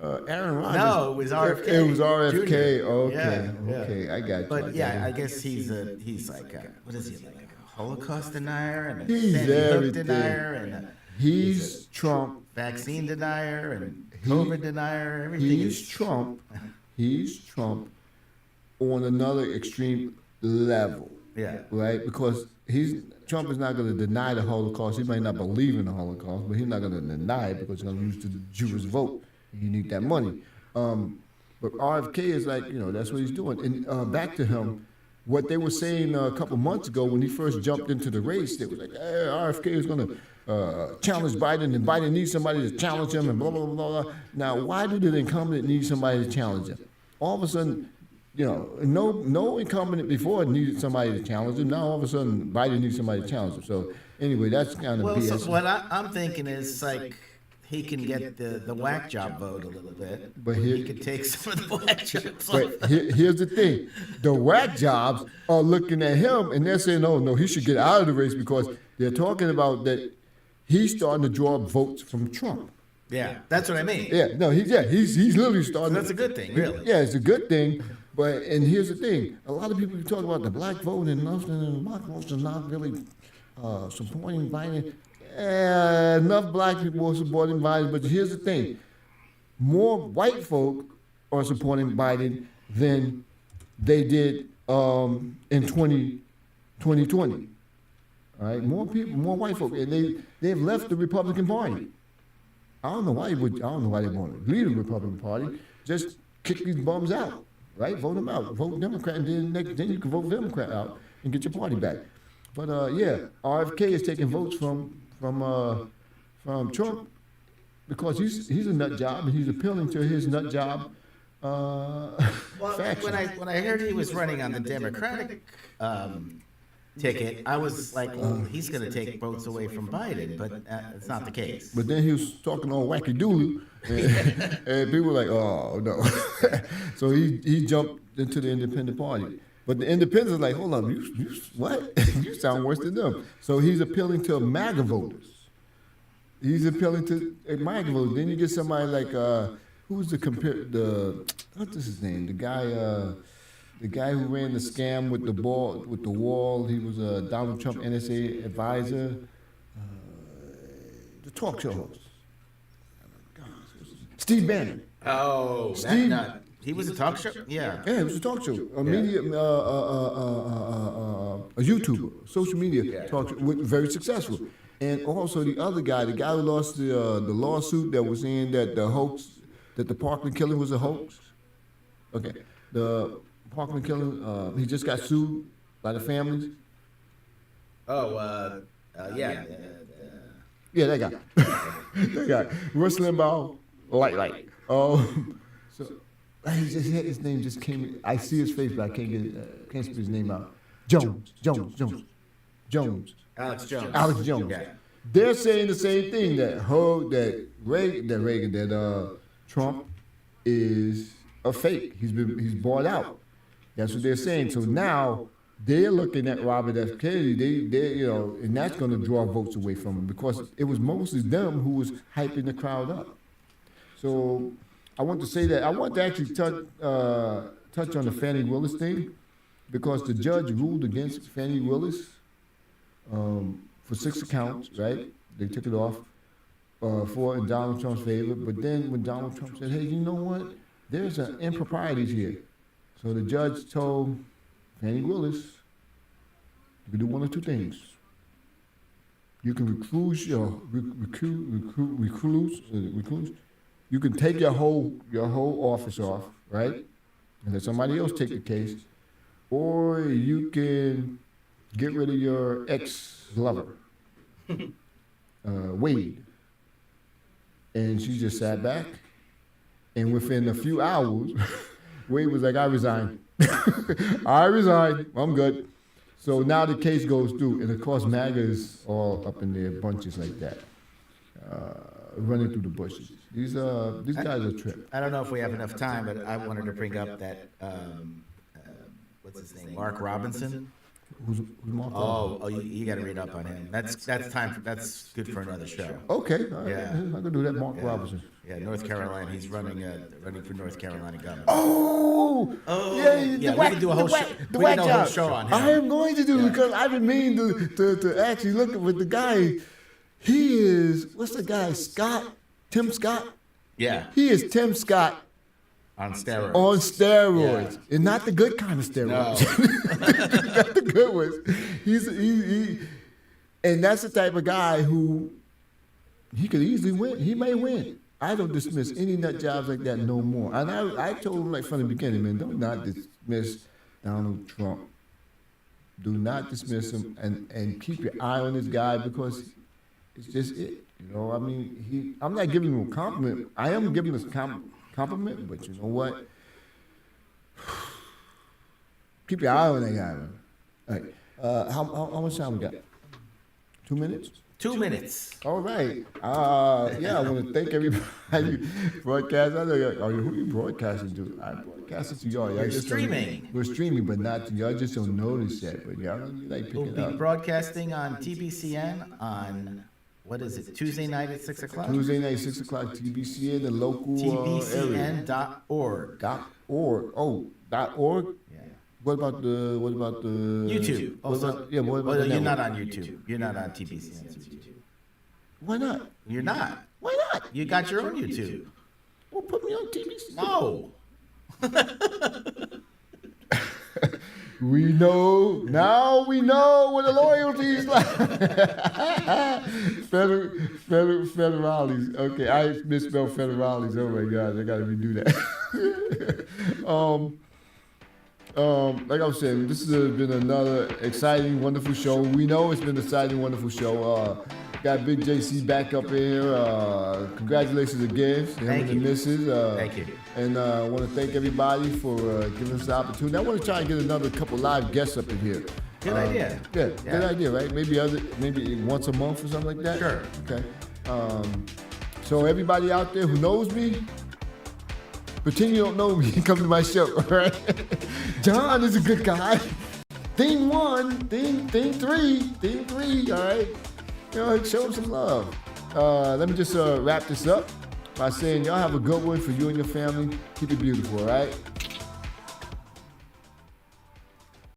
Rodgers? No, it was RFK. It was RFK. Jr. Okay, Yeah. okay, I got you. But I guess he's like what is he, like a Holocaust denier and a He's Sandy Hook everything. denier and He's Trump. vaccine denier and COVID denier. Everything He's is Trump. He's Trump on another extreme level. Yeah. Right? Because Trump is not going to deny the Holocaust. He might not believe in the Holocaust, but he's not going to deny it because he's going to lose to the Jewish vote. You need that money. But RFK is like, that's what he's doing. And back to him, what they were saying a couple months ago when he first jumped into the race, they were like, RFK is going to challenge Biden, and Biden needs somebody to challenge him, and blah, blah, blah, blah. Now, why do the incumbent need somebody to challenge him? All of a sudden, no incumbent before needed somebody to challenge him. Now, all of a sudden, Biden needs somebody to challenge him. So, anyway, that's kind of BS. So what I'm thinking is, like, he can get the whack job vote a little bit, but he could take some of the whack jobs. But here's the thing. The whack jobs are looking at him, and they're saying, no, he should get out of the race because they're talking about that he's starting to draw votes from Trump. Yeah, that's what I mean. Yeah, no, he's literally starting. So that's a good thing, really. Yeah, it's a good thing. And here's the thing: a lot of people talk about the black vote and the black vote is not really supporting Biden. Enough black people are supporting Biden, but here's the thing: more white folk are supporting Biden than they did in 2020. All right, more people, more white folk, and they've left the Republican Party. I don't know why they want to leave the Republican Party. Just kick these bums out, right? Vote them out. Vote Democrat, and then you can vote Democrat out and get your party back. But yeah, RFK is taking votes from Trump because he's a nut job and he's appealing to his nut job faction. When I heard he was running on the Democratic ticket, I was like, well, he's going to take votes away from Biden, but it's not the case. But then he was talking all wacky doodly, and people were like, oh no. So he jumped into the independent party. But the independents are like, hold on, you what? You sound worse than them. So he's appealing to MAGA voters. He's appealing to MAGA voters. Then you get somebody like who's what's his name? The guy who ran the scam with the wall. He was a Donald Trump NSA advisor. The talk show host. Steve Bannon. Oh, Steve. He was a talk show? Yeah. Yeah, it was a talk show. A YouTuber, social media talk show, very successful. And also the other guy, the guy who lost the lawsuit that was saying that the hoax, that the Parkland killing was a hoax. Okay. The Parkland killing, he just got sued by the families. Oh, yeah. Yeah, that guy. That guy. Rush Limbaugh, light. So his name just came. I see his face, but I can't spit his name out. Jones. Alex Jones. Alex Jones. Yeah. They're saying the same thing that Trump is a fake. He's bought out. That's what they're saying. So now they're looking at Robert F. Kennedy. They and that's going to draw votes away from him because it was mostly them who was hyping the crowd up. So I want to say that I want to actually touch on the Fani Willis thing because the judge ruled against Fani Willis for 6 accounts, right? They took it off in Donald Trump's favor. But then when Donald Trump said, hey, you know what? There's an improprieties here. So the judge told Fani Willis, you can do one of two things. You can recluse. You can take your whole office off, right? And let somebody else take the case. Or you can get rid of your ex-lover, Wade. And she just sat back. And within a few hours, Wade was like, I resign. I resign. I'm good. So now the case goes through. And of course, MAGA is all up in their bunches like that, running through the bushes. These guys are trip. I don't know if we have enough time, but I wanted to bring up that, what's his name? Mark Robinson. Who's Mark? You got to read up on him. That's good for another show. Okay, all right. Yeah. I can do that. Mark Robinson. Yeah, North Carolina. He's running for North Carolina governor. Yeah. We can do a whole show. We can do a whole show on him. I am going to do because I've been meaning to actually look at the guy. He is what's the guy? Tim Scott. Yeah. He is Tim Scott. On steroids. On steroids. Yeah. And not the good kind of steroids. No. Not the good ones. He and that's the type of guy who he could easily win. He may win. I don't dismiss any nut jobs like that no more. And I told him like from the beginning, man, do not dismiss Donald Trump. Do not dismiss him and keep your eye on this guy because it's just it. I mean, I'm not giving him a compliment. I am giving him a compliment, but you know what? Keep your eye on that guy, man. All right. How much time we got? 2 minutes? 2 minutes. All right. Yeah, I want to thank everybody broadcast. I know who you broadcasting to? I broadcasted to y'all. We're streaming. We're streaming, but not to y'all. Just don't notice that. But y'all like picking up. We'll be broadcasting on TBCN on. What is it? Tuesday night at 6 o'clock? Tuesday night, 6 o'clock, TBCN, the local area. TBCN.org. .org. Oh, .org? Yeah. What about the YouTube? You're not on YouTube. You're not on TBCN's YouTube. Why not? You're not. Why not? You got your own YouTube. Well, put me on TBCN. No. We know what the loyalty's like. Federalies. Okay, I misspelled Federalies. Oh my God, I gotta redo that. Like I was saying, this has been another exciting, wonderful show. We know it's been an exciting, wonderful show. Got Big JC back up in here. Congratulations again to him and the missus. Thank you. And I want to thank everybody for giving us the opportunity. I want to try and get another couple live guests up in here. Good idea. Yeah, good idea, right? Maybe once a month or something like that. Sure. Okay. So everybody out there who knows me, pretend you don't know me and come to my show, all right? John is a good guy. Thing 1, thing 3, all right? You know, show him some love. Let me just wrap this up by saying y'all have a good one for you and your family. Keep it beautiful, all right?